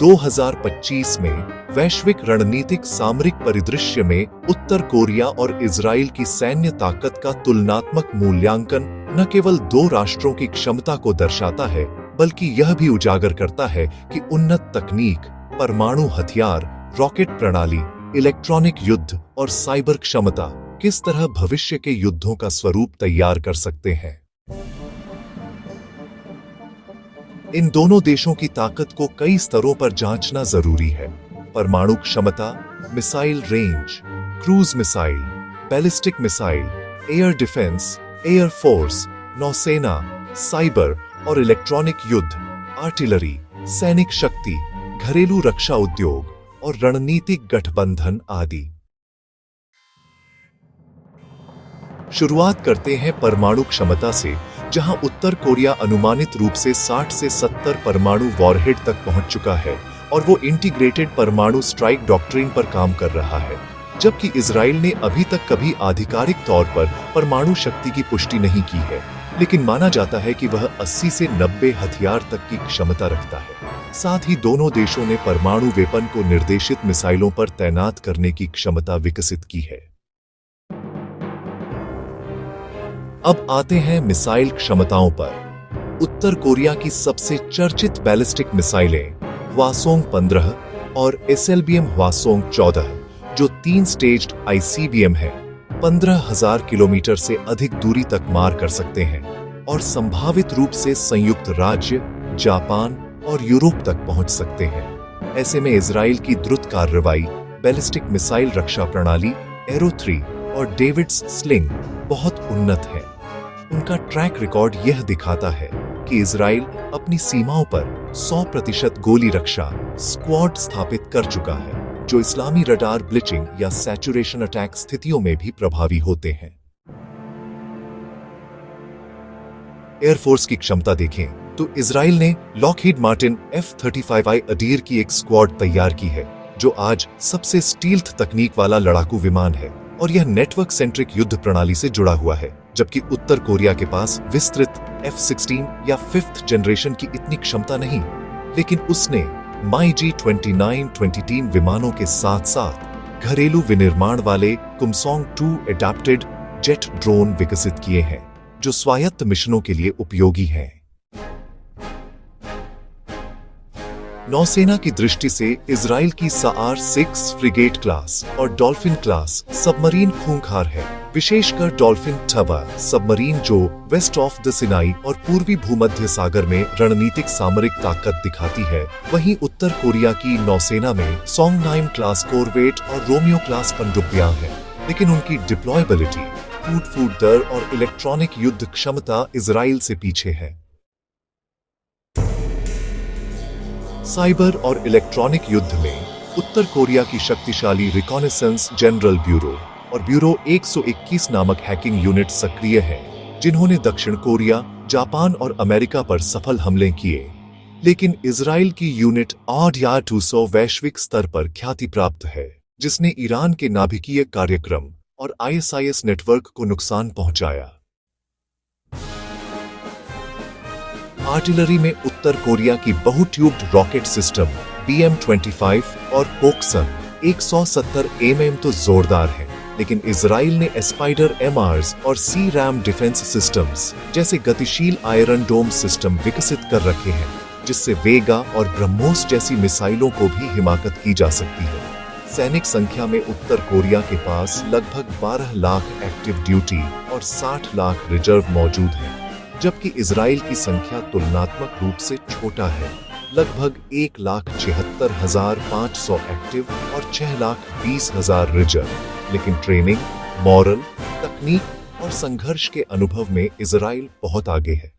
2025 में वैश्विक रणनीतिक सामरिक परिदृश्य में उत्तर कोरिया और इजराइल की सैन्य ताकत का तुलनात्मक मूल्यांकन न केवल दो राष्ट्रों की क्षमता को दर्शाता है, बल्कि यह भी उजागर करता है कि उन्नत तकनीक, परमाणु हथियार, रॉकेट प्रणाली, इलेक्ट्रॉनिक युद्ध और साइबर क्षमता किस तरह भविष्य के युद्धों का स्वरूप तैयार कर सकते हैं। इन दोनों देशों की ताकत को कई स्तरों पर जांचना जरूरी है। परमाणु क्षमता, missile range, cruise missile, ballistic missile, air defence, air force, नौसेना, साइबर और इलेक्ट्रॉनिक युद्ध, आर्टिलरी, सैनिक शक्ति, घरेलू रक्षा उद्योग और रणनीतिक गठबंधन आदि। शुरुआत करते हैं परमाणु क्षमता से, जहां उत्तर कोरिया अनुमानित रूप से 60 से 70 परमाणु वॉरहेड तक पहुंच चुका है और वो इंटीग्रेटेड परमाणु स्ट्राइक डॉक्ट्रिन पर काम कर रहा है, जबकि इजराइल ने अभी तक कभी आधिकारिक तौर पर परमाणु शक्ति की पुष्टि नहीं की है, लेकिन माना जाता है कि वह 80 से 90 हथियार तक की क्षमता रखता है। साथ ही दोनों देशों ने परमाणु वेपन को निर्देशित मिसाइलों पर तैनात करने की क्षमता विकसित की है। अब आते हैं मिसाइल क्षमताओं पर। उत्तर कोरिया की सबसे चर्चित बैलिस्टिक मिसाइलें हवासोंग 15 और एसएलबीएम हवासोंग 14, जो 3 स्टेज्ड आईसीबीएम है, 15,000 किलोमीटर से अधिक दूरी तक मार कर सकते हैं और संभावित रूप से संयुक्त राज्य, जापान और यूरोप तक पहुंच सकते हैं। ऐसे में इजराइल की द्रुत कार्रवाई, बैलिस्टिक मिसाइल रक्षा प्रणाली एरो 3 और डेविड्स स्लिंग बहुत उन्नत है। उनका ट्रैक रिकॉर्ड यह दिखाता है कि इजराइल अपनी सीमाओं पर 100% गोली रक्षा स्क्वाड स्थापित कर चुका है, जो इस्लामी रडार ब्लिचिंग या सैचुरेशन अटैक स्थितियों में भी प्रभावी होते हैं। एयरफोर्स की क्षमता देखें तो इजराइल ने लॉकहीड मार्टिन F-35I अडीर की एक स्क्वाड तैयार की है, जो आज सबसे स्टील्थ तकनीक वाला लड़ाकू विमान है और यह नेटवर्क सेंट्रिक युद्ध प्रणाली से जुड़ा हुआ है, जबकि उत्तर कोरिया के पास विस्तृत F-16 या 5th जनरेशन की इतनी क्षमता नहीं, लेकिन उसने MiG-29-20 विमानों के साथ साथ घरेलू विनिर्माण वाले कुमसोंग 2 एडाप्टेड जेट ड्रोन विकसित किए हैं, जो स्वायत्त मिशनों के लिए उपयोगी हैं। नौसेना की दृष्टि से इजराइल की SAR-6 फ्रिगेट क्लास और डॉल्फिन क्लास सबमरीन खूंखार है, विशेषकर डॉल्फिन टवा सबमरीन, जो वेस्ट ऑफ द सिनाई और पूर्वी भूमध्य सागर में रणनीतिक सामरिक ताकत दिखाती है। वहीं उत्तर कोरिया की नौसेना में सोंगनाम क्लास कोरवेट और रोमियो क्लास पनडुब्बियां हैं, लेकिन उनकी डिप्लॉयबिलिटी, फूट दर और इलेक्ट्रॉनिक युद्ध क्षमता इजराइल से पीछे है। साइबर और इलेक्ट्रॉनिक युद्ध में उत्तर कोरिया की शक्तिशाली रिकॉनेसेंस जनरल ब्यूरो और ब्यूरो 121 नामक हैकिंग यूनिट सक्रिय है, जिन्होंने दक्षिण कोरिया, जापान और अमेरिका पर सफल हमले किए। लेकिन इजराइल की यूनिट ऑडया 200 वैश्विक स्तर पर ख्याति प्राप्त है, जिसने ईरान के नाभिकीय कार्यक्रम और ISIS नेटवर्क को नुकसान पहुंचाया। आर्टिलरी में उत्तर कोरिया की बहुट्यूब्ड रॉकेट सिस्टम BM-25 और पोक्सन 170 mm तो जोरदार है, लेकिन इजराइल ने एस्पाइडर MRs और C-RAM डिफेंस सिस्टम्स जैसे गतिशील आयरन डोम सिस्टम विकसित कर रखे हैं, जिससे वेगा और ब्रह्मोस जैसी मिसाइलों को भी हिमाकत की जा सकती है। सैनिक संख्या में उत्तर कोरिया के पास लगभग 12 लाख एक्टिव ड्यूटी और 60 लाख रिजर्व मौजूद है, जबकि इजराइल की संख्या तुलनात्मक रूप से छोटा है, लगभग 1,76,500 एक्टिव और 6,20,000 रिजर्व। लेकिन ट्रेनिंग, मॉरल, तकनीक और संघर्ष के अनुभव में इजराइल बहुत आगे है।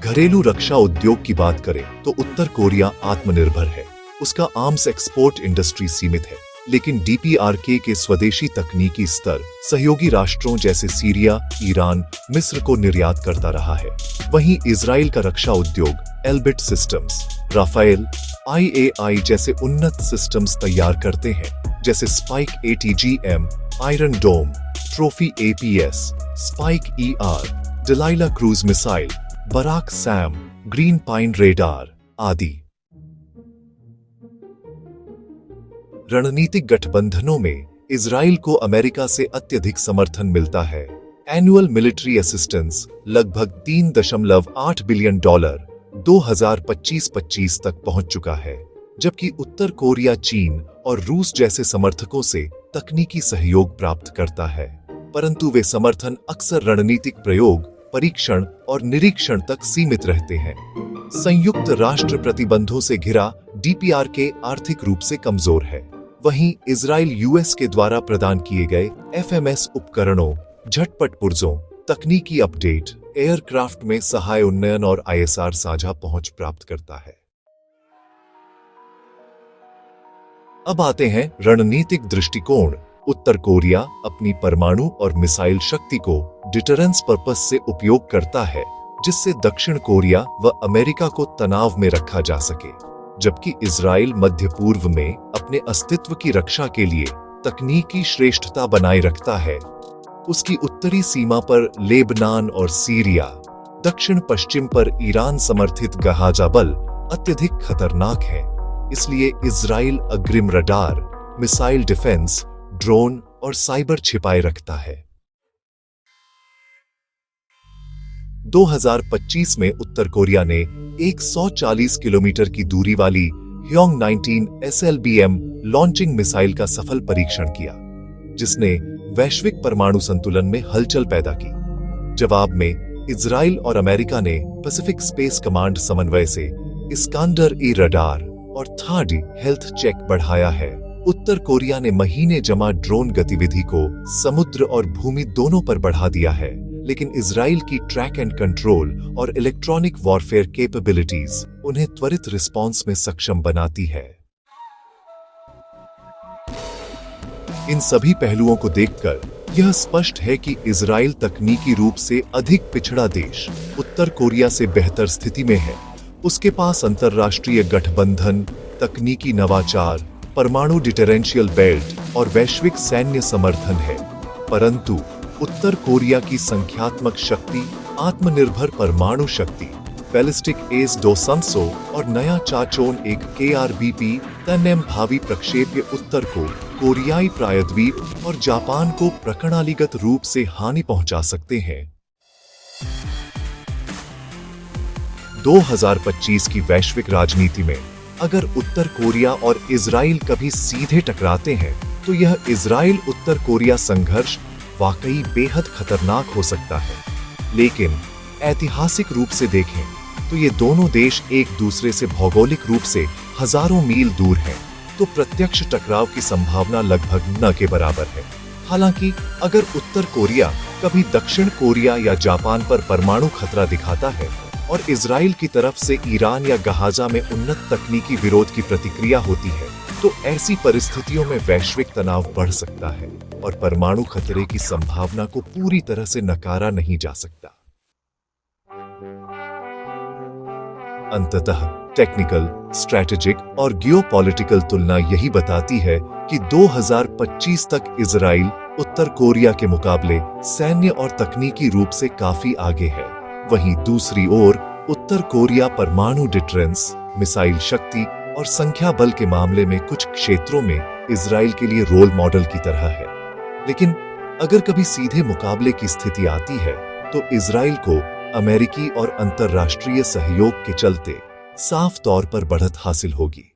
घरेलू रक्षा उद्योग की बात करें तो उत्तर कोरिया आत्मनिर्भर है। उसका आर्म्स एक्सपोर्ट इंडस्ट्री सीमित है, लेकिन DPRK के स्वदेशी तकनीकी स्तर सहयोगी राष्ट्रों जैसे सीरिया, ईरान, मिस्र को निर्यात करता रहा है। वहीं इजराइल का रक्षा उद्योग एल्बिट सिस्टम्स, राफेल, IAI जैसे उन्नत सिस्टम्स तैयार करते हैं, जैसे spike ATGM, iron dome, trophy APS, spike ER, Delilah cruise missile, Barak SAM, green pine radar आदि। रणनीतिक गठबंधनों में इजराइल को अमेरिका से अत्यधिक समर्थन मिलता है। एनुअल मिलिट्री असिस्टेंस लगभग $3.8 बिलियन 2025-25 तक पहुंच चुका है, जबकि उत्तर कोरिया चीन और रूस जैसे समर्थकों से तकनीकी सहयोग प्राप्त करता है, परंतु वे समर्थन अक्सर रणनीतिक प्रयोग, परीक्षण और निरीक्षण तक सीमित रहते हैं। संयुक्त राष्ट्र प्रतिबंधों से घिरा DPRK आर्थिक रूप से कमजोर है। वहीं इजराइल यूएस के द्वारा प्रदान किए गए FMS उपकरणों, झटपट पुर्जों, तकनीकी अपडेट, एयरक्राफ्ट में सहाय उन्नयन और ISR साझा पहुंच प्राप्त करता है। अब आते हैं रणनीतिक दृष्टिकोण। उत्तर कोरिया अपनी परमाणु और मिसाइल शक्ति को डिटरेंस पर्पस से उपयोग करता है, जिससे दक्षिण कोरिया व अमेरिका को तनाव में रखा जा सके, जबकि इजराइल मध्य पूर्व में अपने अस्तित्व की रक्षा के लिए तकनीकी श्रेष्ठता बनाए रखता है। उसकी उत्तरी सीमा पर लेबनान और सीरिया, दक्षिण पश्चिम पर ईरान समर्थित गहाजा बल अत्यधिक खतरनाक है। इसलिए इजराइल अग्रिम रडार, मिसाइल डिफेंस, ड्रोन और साइबर छिपाए रखता है। 2025 में उत्तर कोरिया ने 140 किलोमीटर की दूरी वाली Hwang-19 SLBM लॉन्चिंग मिसाइल का सफल परीक्षण किया, जिसने वैश्विक परमाणु संतुलन में हलचल पैदा की। जवाब में इजराइल और अमेरिका ने पैसिफिक स्पेस कमांड समन्वय से इस्कांडर-E रडार और THAAD हेल्थ चेक बढ़ाया है। उत्तर कोरिया ने महीने जमा ड्रोन गतिविधि को समुद्र और भूमि दोनों पर बढ़ा दिया है, लेकिन इजराइल की ट्रैक एंड कंट्रोल और इलेक्ट्रॉनिक वॉरफेयर कैपेबिलिटीज उन्हें त्वरित रिस्पॉन्स में सक्षम बनाती है। इन सभी पहलुओं को देखकर यह स्पष्ट है कि इजराइल तकनीकी रूप से अधिक पिछड़ा देश उत्तर कोरिया से बेहतर स्थिति में है। उसके पास अंतर्राष्ट्रीय गठबंधन, तकनीकी नवाचार, परमाणु डिटरेंशियल बेल्ट और वैश्विक सैन्य समर्थन है, परंतु उत्तर कोरिया की संख्यात्मक शक्ति, आत्मनिर्भर परमाणु शक्ति, बैलिस्टिक एस-200 और नया चाचोन 1 KRBP तन्यम भावी प्रक्षेप्य उत्तर को कोरियाई प्रायद्वीप और जापान को प्रणालीगत रूप से हानि पहुंचा सकते हैं। 2025 की वैश्विक राजनीति में अगर उत्तर कोरिया और इजराइल कभी सीधे टकराते हैं, तो यह इजराइल उत्तर कोरिया संघर्ष वाकई बेहद खतरनाक हो सकता है। लेकिन ऐतिहासिक रूप से देखें तो ये दोनों देश एक दूसरे से भौगोलिक रूप से हजारों मील दूर हैं, तो प्रत्यक्ष टकराव की संभावना लगभग न के बराबर है। हालांकि अगर उत्तर कोरिया कभी दक्षिण कोरिया या जापान पर परमाणु खतरा दिखाता है और इजराइल की तरफ से ईरान या गहाजा में उन्नत तकनीकी विरोध की प्रतिक्रिया होती है, तो ऐसी परिस्थितियों में वैश्विक तनाव बढ़ सकता है और परमाणु खतरे की संभावना को पूरी तरह से नकारा नहीं जा सकता। अंततः टेक्निकल, स्ट्रैटेजिक और जियोपॉलिटिकल तुलना यही बताती है कि 2025 तक इजराइल उत्तर कोरिया के मुकाबले सैन्य और तकनीकी रूप से काफी आगे है। वहीं दूसरी ओर उत्तर कोरिया परमाणु डिटरेंस, मिसाइल शक्ति और संख्या बल के मामले में कुछ क्षेत्रों में इजराइल के लिए रोल मॉडल की तरह है। लेकिन अगर कभी सीधे मुकाबले की स्थिति आती है, तो इजराइल को अमेरिकी और अंतर्राष्ट्रीय सहयोग के चलते साफ तौर पर बढ़त हासिल होगी।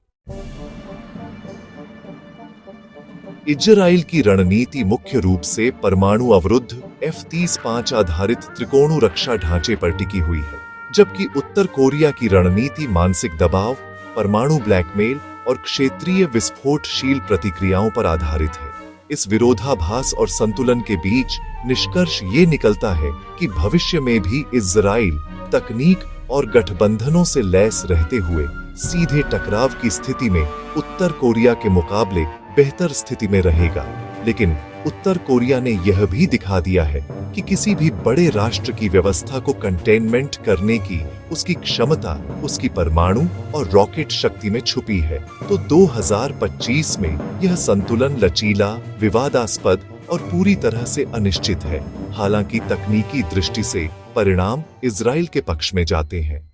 इजराइल की रणनीति मुख्य रूप से परमाणु अवरुद्ध F-35 आधारित त्रिकोणु रक्षा ढांचे पर टिकी हुई है, जबकि उत्तर कोरिया की रणनीति मानसिक दबाव, परमाणु ब्लैकमेल और क्षेत्रीय विस्फोटशील प्रतिक्रियाओं पर आधारित है। इस विरोधाभास और संतुलन के बीच निष्कर्ष ये निकलता है कि भविष्य में भी इजराइल तकनीक और गठबंधनों से लैस रहते हुए सीधे टकराव की स्थिति में उत्तर कोरिया के मुकाबले बेहतर स्थिति में रहेगा। लेकिन उत्तर कोरिया ने यह भी दिखा दिया है कि किसी भी बड़े राष्ट्र की व्यवस्था को कंटेनमेंट करने की उसकी क्षमता उसकी परमाणु और रॉकेट शक्ति में छुपी है। तो 2025 में यह संतुलन लचीला, विवादास्पद और पूरी तरह से अनिश्चित है। हालांकि तकनीकी दृष्टि से परिणाम इजराइल के पक्ष में जाते हैं।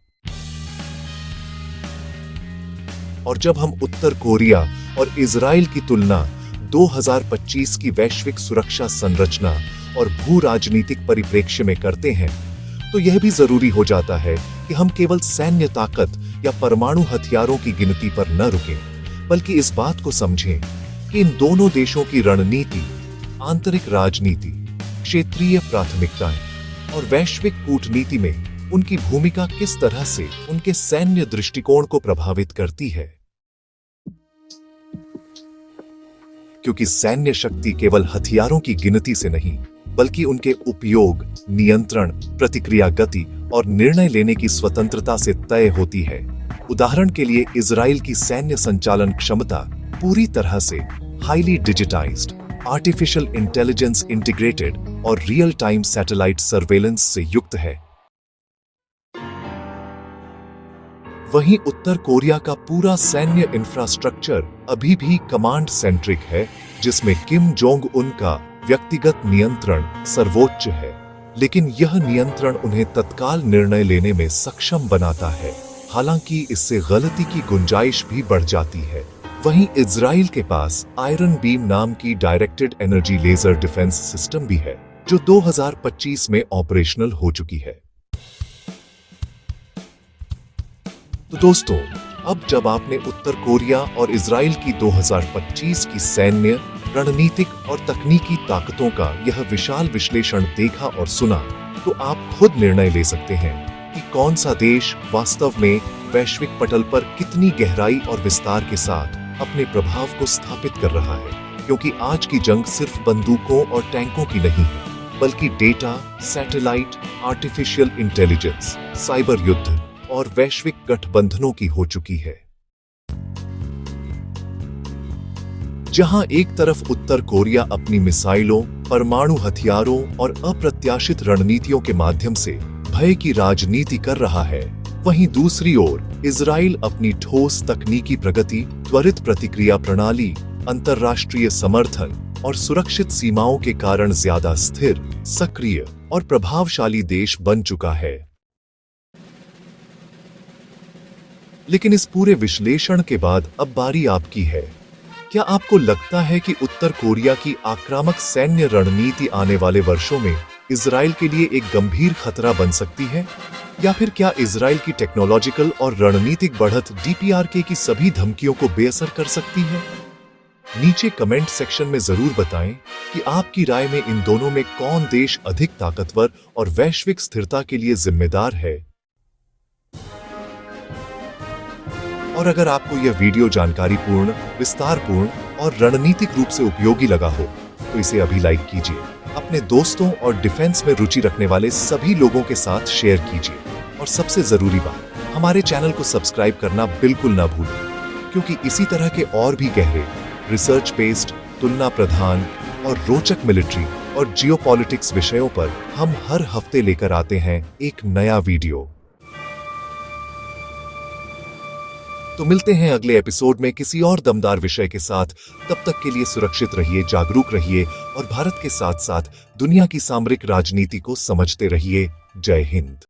और जब हम उत्तर कोरिया और इजराइल की तुलना 2025 की वैश्विक सुरक्षा संरचना और भू राजनीतिक परिप्रेक्ष्य में करते हैं, तो यह भी जरूरी हो जाता है कि हम केवल सैन्य ताकत या परमाणु हथियारों की गिनती पर न रुकें, बल्कि इस बात को समझें कि इन दोनों देशों की रणनीति, आंतरिक राजनीति, क्षेत्रीय प्राथमिकताएं और वैश्विक कूटनीति में उनकी भूमिका किस तरह से उनके सैन्य दृष्टिकोण को प्रभावित करती है। क्योंकि सैन्य शक्ति केवल हथियारों की गिनती से नहीं, बल्कि उनके उपयोग, नियंत्रण, प्रतिक्रिया गति और निर्णय लेने की स्वतंत्रता से तय होती है। उदाहरण के लिए इजराइल की सैन्य संचालन क्षमता पूरी तरह से highly digitised, artificial intelligence integrated और रियल टाइम सैटेलाइट सर्वेलेंस से युक्त है। वहीं उत्तर कोरिया का पूरा सैन्य इंफ्रास्ट्रक्चर अभी भी कमांड सेंट्रिक है, जिसमें किम जोंग उन का व्यक्तिगत नियंत्रण सर्वोच्च है, लेकिन यह नियंत्रण उन्हें तत्काल निर्णय लेने में सक्षम बनाता है। हालांकि इससे गलती की गुंजाइश भी बढ़ जाती है। वहीं इजराइल के पास आयरन बीम नाम की directed energy laser defense system भी है, जो 2025 में ऑपरेशनल हो चुकी है। तो दोस्तों, अब जब आपने उत्तर कोरिया और इजराइल की 2025 की सैन्य, रणनीतिक और तकनीकी ताकतों का यह विशाल विश्लेषण देखा और सुना, तो आप खुद निर्णय ले सकते हैं कि कौन सा देश वास्तव में वैश्विक पटल पर कितनी गहराई और विस्तार के साथ अपने प्रभाव को स्थापित कर रहा है। क्योंकि आज की जंग सिर्फ बंदूकों और टैंकों की नहीं है, बल्कि data, satellite, artificial intelligence, cyber युद्ध और वैश्विक गठबंधनों की हो चुकी है। जहां एक तरफ उत्तर कोरिया अपनी मिसाइलों, परमाणु हथियारों और अप्रत्याशित रणनीतियों के माध्यम से भय की राजनीति कर रहा है, वहीं दूसरी ओर इजराइल अपनी ठोस तकनीकी प्रगति, त्वरित प्रतिक्रिया प्रणाली, अंतर्राष्ट्रीय समर्थन और सुरक्षित सीमाओं के कारण ज्यादा स्थिर, सक्रिय और प्रभावशाली देश बन चुका है। लेकिन इस पूरे विश्लेषण के बाद अब बारी आपकी है। क्या आपको लगता है कि उत्तर कोरिया की आक्रामक सैन्य रणनीति आने वाले वर्षों में इजराइल के लिए एक गंभीर खतरा बन सकती है? या फिर क्या इजराइल की टेक्नोलॉजिकल और रणनीतिक बढ़त DPRK की सभी धमकियों को बेअसर कर सकती है? नीचे कमेंट सेक्शन में जरूर बताएं कि आपकी राय में इन दोनों में कौन देश अधिक ताकतवर और वैश्विक स्थिरता के लिए जिम्मेदार है। और अगर आपको यह वीडियो जानकारीपूर्ण, विस्तारपूर्ण और रणनीतिक रूप से उपयोगी लगा हो, तो इसे अभी लाइक कीजिए, अपने दोस्तों और डिफेंस में रुचि रखने वाले सभी लोगों के साथ शेयर कीजिए, और सबसे जरूरी बात, हमारे चैनल को सब्सक्राइब करना बिल्कुल ना भूलें, क्योंकि इसी तरह के और भी गहरे, रिसर्च बेस्ड, तुलना प्रधान और रोचक मिलिट्री और जियोपॉलिटिक्स विषयों पर हम हर हफ्ते लेकर आते हैं एक नया वीडियो। तो मिलते हैं अगले एपिसोड में किसी और दमदार विषय के साथ। तब तक के लिए सुरक्षित रहिए, जागरूक रहिए और भारत के साथ साथ दुनिया की सामरिक राजनीति को समझते रहिए। जय हिंद।